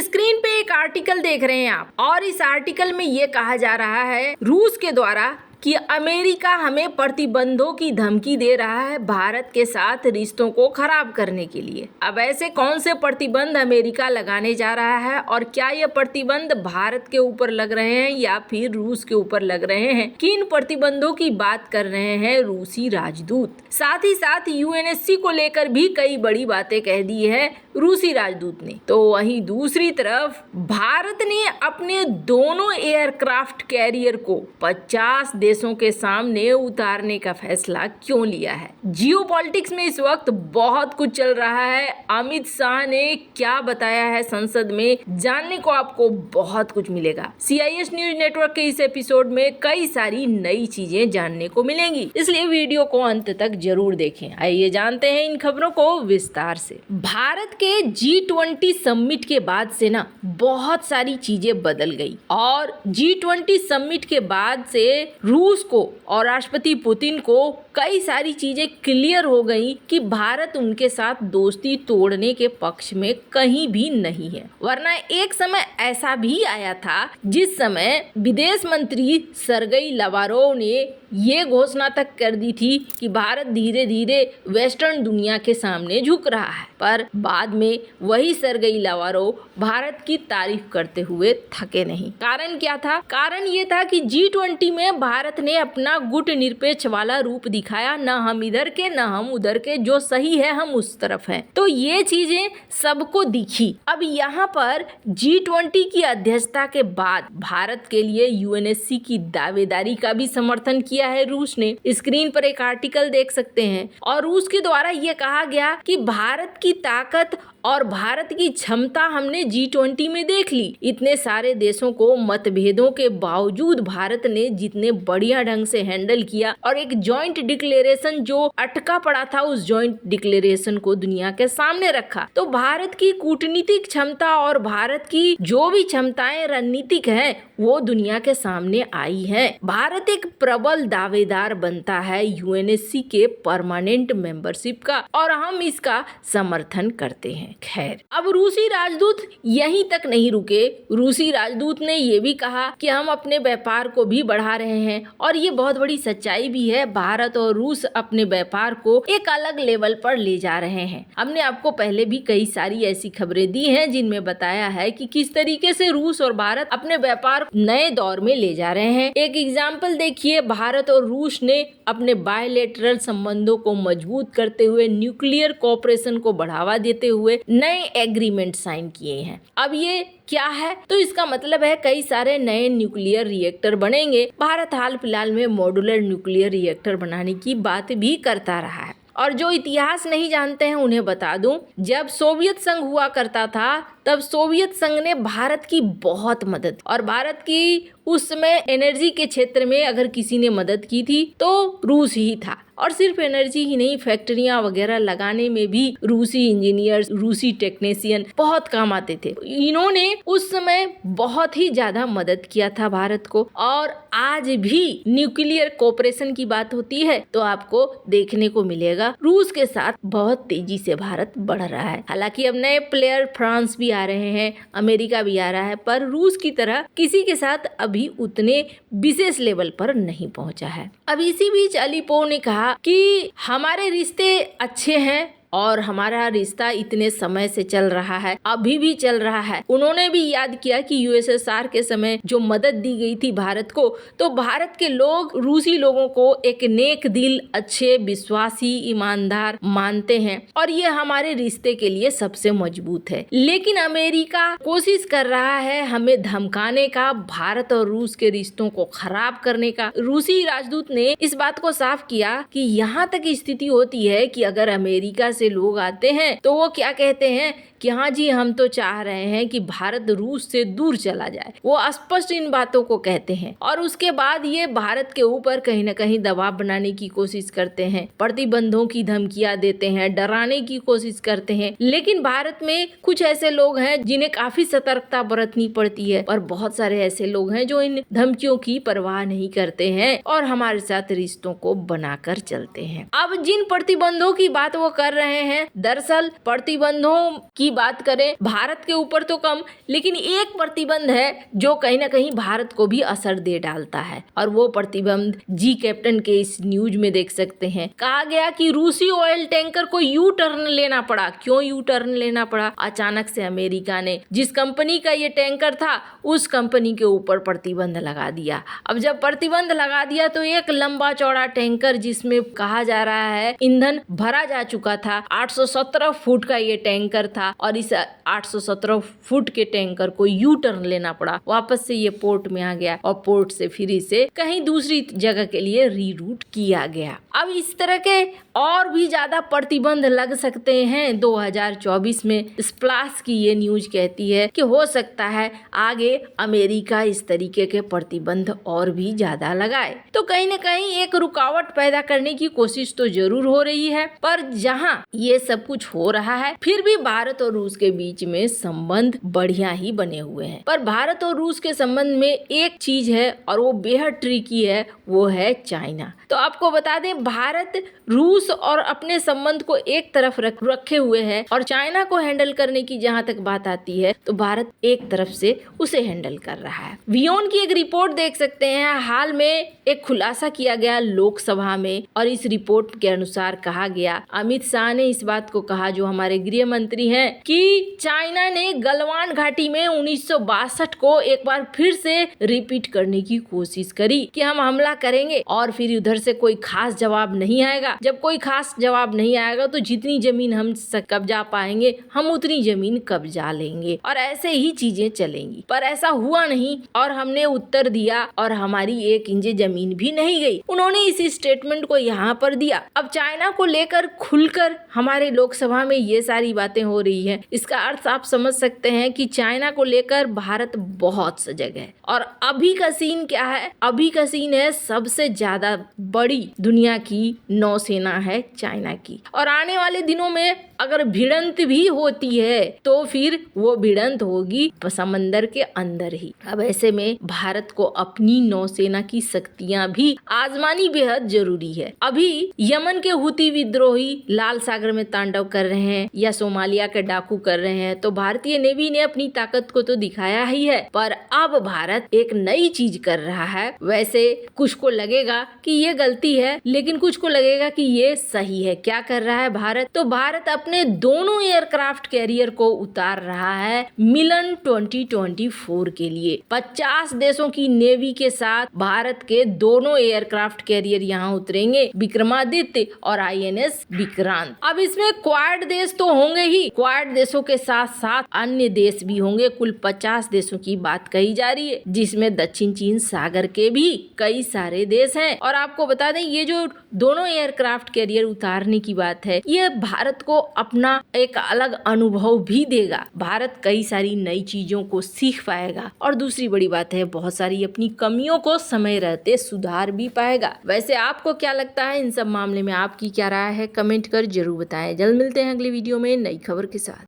Screen पे एक article देख रहे हैं आप, और इस आर्टिकल में ये कहा जा रहा है रूस के द्वारा कि अमेरिका हमें प्रतिबंधों की धमकी दे रहा है भारत के साथ रिश्तों को खराब करने के लिए। अब ऐसे कौन से प्रतिबंध अमेरिका लगाने जा रहा है और क्या ये प्रतिबंध भारत के ऊपर लग रहे हैं या फिर रूस के ऊपर लग रहे हैं? किन प्रतिबंधों की बात कर रहे हैं रूसी राजदूत? साथ ही साथ यूएनएससी को लेकर भी कई बड़ी बातें कह दी है रूसी राजदूत ने। तो वहीं दूसरी तरफ भारत ने अपने दोनों एयरक्राफ्ट कैरियर को 50 देशों के सामने उतारने का फैसला क्यों लिया है? जियोपॉलिटिक्स में इस वक्त बहुत कुछ चल रहा है। अमित शाह ने क्या बताया है संसद में, जानने को आपको बहुत कुछ मिलेगा। CIS न्यूज नेटवर्क के इस एपिसोड में कई सारी नई चीजें जानने को मिलेंगी, इसलिए वीडियो को अंत तक जरूर देखें। आइए जानते हैं इन खबरों को विस्तार से। भारत के G20 समिट के बाद से ना बहुत सारी चीजें बदल गई, और G20 समिट के बाद से रूस को और राष्ट्रपति पुतिन को कई सारी चीजें क्लियर हो गई कि भारत उनके साथ दोस्ती तोड़ने के पक्ष में कहीं भी नहीं है। वरना एक समय ऐसा भी आया था जिस समय विदेश मंत्री सर्गेई लावारोव ने ये घोषणा तक कर दी थी कि भारत धीरे धीरे वेस्टर्न दुनिया के सामने झुक रहा है, पर बाद में वही सर्गेई लावारोव भारत की तारीफ करते हुए थके नहीं। कारण क्या था? कारण ये था कि G20 में भारत ने अपना गुट निरपेक्ष वाला रूप दिखाया, न हम इधर के न हम उधर के, जो सही है हम उस तरफ हैं। तो ये चीजें सबको दिखी। अब यहाँ पर G20 की अध्यक्षता के बाद भारत के लिए यूएनएससी की दावेदारी का भी समर्थन किया है रूस ने। स्क्रीन पर एक आर्टिकल देख सकते हैं, और रूस के द्वारा ये कहा गया कि भारत की ताकत और भारत की क्षमता हमने G20 में देख ली। इतने सारे देशों को मतभेदों के बावजूद भारत ने जितने बढ़िया ढंग से हैंडल किया, और एक जॉइंट डिक्लेरेशन जो अटका पड़ा था उस जॉइंट डिक्लेरेशन को दुनिया के सामने रखा। तो भारत की कूटनीतिक क्षमता और भारत की जो भी क्षमताएं रणनीतिक हैं वो दुनिया के सामने आई है। भारत एक प्रबल दावेदार बनता है यूएनएससी के परमानेंट मेंबरशिप का, और हम इसका समर्थन करते हैं। खैर, अब रूसी राजदूत यहीं तक नहीं रुके। रूसी राजदूत ने ये भी कहा कि हम अपने व्यापार को भी बढ़ा रहे हैं, और ये बहुत बड़ी सच्चाई भी है। भारत और रूस अपने व्यापार को एक अलग लेवल पर ले जा रहे हैं। हमने आपको पहले भी कई सारी ऐसी खबरें दी हैं जिनमें बताया है कि किस तरीके से रूस और भारत अपने व्यापार नए दौर में ले जा रहे हैं। एक एग्जाम्पल देखिए, भारत और रूस ने अपने बायलैटरल संबंधों को मजबूत करते हुए, न्यूक्लियर कोऑपरेशन को बढ़ावा देते हुए नए एग्रीमेंट साइन किए हैं। अब ये क्या है? तो इसका मतलब है कई सारे नए न्यूक्लियर रिएक्टर बनेंगे। भारत हाल फिलहाल में मॉड्यूलर न्यूक्लियर रिएक्टर बनाने की बात भी करता रहा है। और जो इतिहास नहीं जानते हैं उन्हें बता दूं, जब सोवियत संघ हुआ करता था तब सोवियत संघ ने भारत की बहुत मदद, और भारत की उस समय एनर्जी के क्षेत्र में अगर किसी ने मदद की थी तो रूस ही था। और सिर्फ एनर्जी ही नहीं, फैक्ट्रियां वगैरह लगाने में भी रूसी इंजीनियर्स, रूसी टेक्नीशियन बहुत काम आते थे। इन्होंने उस समय बहुत ही ज्यादा मदद किया था भारत को। और आज भी न्यूक्लियर कोऑपरेशन की बात होती है तो आपको देखने को मिलेगा रूस के साथ बहुत तेजी से भारत बढ़ रहा है। हालांकि अब नए प्लेयर फ्रांस भी आ रहे हैं, अमेरिका भी आ रहा है, पर रूस की तरह किसी के साथ अभी उतने विशेष लेवल पर नहीं पहुंचा है। अब इसी बीच अलीपो ने कहा कि हमारे रिश्ते अच्छे हैं और हमारा रिश्ता इतने समय से चल रहा है, अभी भी चल रहा है। उन्होंने भी याद किया कि यूएसएसआर के समय जो मदद दी गई थी भारत को, तो भारत के लोग रूसी लोगों को एक नेक दिल, अच्छे, विश्वासी, ईमानदार मानते हैं, और ये हमारे रिश्ते के लिए सबसे मजबूत है। लेकिन अमेरिका कोशिश कर रहा है हमें धमकाने का, भारत और रूस के रिश्तों को खराब करने का। रूसी राजदूत ने इस बात को साफ किया कि यहाँ तक स्थिति होती है कि अगर अमेरिका से लोग आते हैं तो वो क्या कहते हैं कि हाँ जी, हम तो चाह रहे हैं कि भारत रूस से दूर चला जाए। वो स्पष्ट इन बातों को कहते हैं, और उसके बाद ये भारत के ऊपर कहीं न कहीं दबाव बनाने की कोशिश करते हैं, प्रतिबंधों की धमकियां देते हैं, डराने की कोशिश करते हैं। लेकिन भारत में कुछ ऐसे लोग हैं जिन्हें काफी सतर्कता बरतनी पड़ती है, और बहुत सारे ऐसे लोग हैं जो इन धमकियों की परवाह नहीं करते हैं और हमारे साथ रिश्तों को बनाकर चलते हैं। अब जिन प्रतिबंधों की बात वो कर रहे हैं, दरअसल प्रतिबंधों की की बात करें, भारत के ऊपर तो कम, लेकिन एक प्रतिबंध है जो कहीं ना कहीं भारत को भी असर दे डालता है, और वो प्रतिबंध जी कैप्टन के इस न्यूज में देख सकते हैं। कहा गया कि रूसी ऑयल टैंकर को यू टर्न लेना पड़ा। क्यों यू टर्न लेना पड़ा? अचानक से अमेरिका ने जिस कंपनी का ये टैंकर था उस कंपनी के ऊपर प्रतिबंध लगा दिया। अब जब प्रतिबंध लगा दिया तो एक लंबा चौड़ा टैंकर, जिसमें कहा जा रहा है ईंधन भरा जा चुका था, 817 फुट का ये टैंकर था, और इस 817 फुट के टैंकर को यू टर्न लेना पड़ा। वापस से ये पोर्ट में आ गया और पोर्ट से फिर इसे कहीं दूसरी जगह के लिए रीरूट किया गया। अब इस तरह के और भी ज्यादा प्रतिबंध लग सकते हैं 2024 में। स्प्लाश की ये न्यूज कहती है कि हो सकता है आगे अमेरिका इस तरीके के प्रतिबंध और भी ज्यादा लगाए। तो कहीं ना कहीं एक रुकावट पैदा करने की कोशिश तो जरूर हो रही है, पर जहां ये सब कुछ हो रहा है फिर भी भारत और रूस के बीच में संबंध बढ़िया ही बने हुए हैं। पर भारत और रूस के संबंध में एक चीज है और वो बेहद ट्रिकी है, वो है चाइना। तो आपको बता दें, भारत रूस और अपने संबंध को एक तरफ रखे हुए है, और चाइना को हैंडल करने की जहां तक बात आती है तो भारत एक तरफ से उसे हैंडल कर रहा है। वियोन की एक रिपोर्ट देख सकते हैं, हाल में एक खुलासा किया गया लोकसभा में, और इस रिपोर्ट के अनुसार कहा गया, अमित शाह ने इस बात को कहा, जो हमारे गृह मंत्री हैं, कि चाइना ने गलवान घाटी में 1962 को एक बार फिर से रिपीट करने की कोशिश करी कि हम हमला करेंगे, और फिर उधर से कोई खास जवाब नहीं आएगा। जब कोई खास जवाब नहीं आएगा तो जितनी जमीन हम कब्जा पाएंगे हम उतनी जमीन कब्जा लेंगे, और ऐसे ही चीजें चलेंगी। पर ऐसा हुआ नहीं, और हमने उत्तर दिया और हमारी 1 इंच जमीन भी नहीं गई। उन्होंने इस स्टेटमेंट को यहाँ पर दिया। अब चाइना को लेकर खुलकर हमारे लोकसभा में ये सारी बातें हो रही है, इसका अर्थ आप समझ सकते हैं कि चाइना को लेकर भारत बहुत सजग है। और अभी का सीन क्या है? अभी का सीन है सबसे ज्यादा बड़ी दुनिया की नौसेना है चाइना की, और आने वाले दिनों में अगर भिड़ंत भी होती है तो फिर वो भिड़ंत होगी समंदर के अंदर ही। अब ऐसे में भारत को अपनी नौसेना की शक्तियां भी आजमानी बेहद जरूरी है। अभी यमन के हुती विद्रोही लाल सागर में तांडव कर रहे हैं या सोमालिया के डाकू कर रहे हैं, तो भारतीय नेवी ने अपनी ताकत को तो दिखाया ही है, पर अब भारत एक नई चीज कर रहा है। वैसे कुछ को लगेगा कि ये गलती है, लेकिन कुछ को लगेगा कि ये सही है। क्या कर रहा है भारत? तो भारत अपने दोनों एयरक्राफ्ट कैरियर को उतार रहा है मिलन 2024 के लिए। 50 देशों की नेवी के साथ भारत के दोनों एयरक्राफ्ट कैरियर यहाँ उतरेंगे, विक्रमादित्य और INS विक्रांत। अब इसमें क्वाड देश तो होंगे ही, क्वाड देशों के साथ साथ अन्य देश भी होंगे। कुल 50 देशों की बात कही जा रही है, जिसमें दक्षिण चीन सागर के भी कई सारे देश हैं। और आपको बता दें, ये जो दोनों एयरक्राफ्ट कैरियर उतारने की बात है, ये भारत को अपना एक अलग अनुभव भी देगा। भारत कई सारी नई चीजों को सीख पाएगा, और दूसरी बड़ी बात है, बहुत सारी अपनी कमियों को समय रहते सुधार भी पाएगा। वैसे आपको क्या लगता है इन सब मामले में? आपकी क्या राय है? कमेंट कर जरूर बताएं। जल्द मिलते हैं अगली वीडियो में नई खबर के साथ।